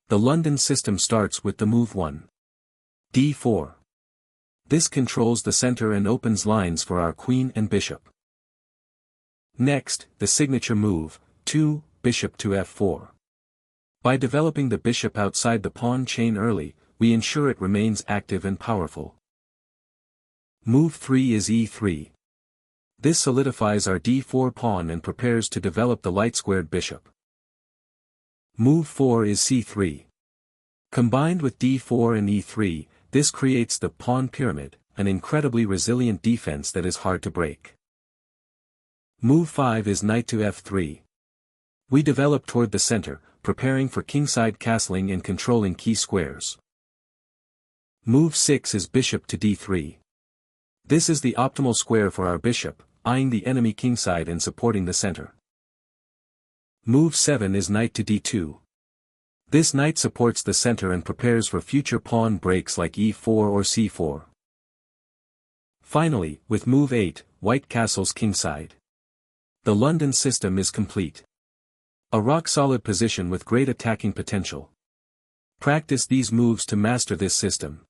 The London system starts with the move 1. d4. This controls the center and opens lines for our queen and bishop. Next, the signature move, 2, bishop to f4. By developing the bishop outside the pawn chain early, we ensure it remains active and powerful. Move 3 is e3. This solidifies our d4 pawn and prepares to develop the light-squared bishop. Move 4 is c3. Combined with d4 and e3, this creates the pawn pyramid, an incredibly resilient defense that is hard to break. Move 5 is knight to f3. We develop toward the center, preparing for kingside castling and controlling key squares. Move 6 is bishop to d3. This is the optimal square for our bishop, eyeing the enemy kingside and supporting the center. Move 7 is knight to d2. This knight supports the center and prepares for future pawn breaks like e4 or c4. Finally, with move 8, white castles kingside. The London system is complete. A rock-solid position with great attacking potential. Practice these moves to master this system.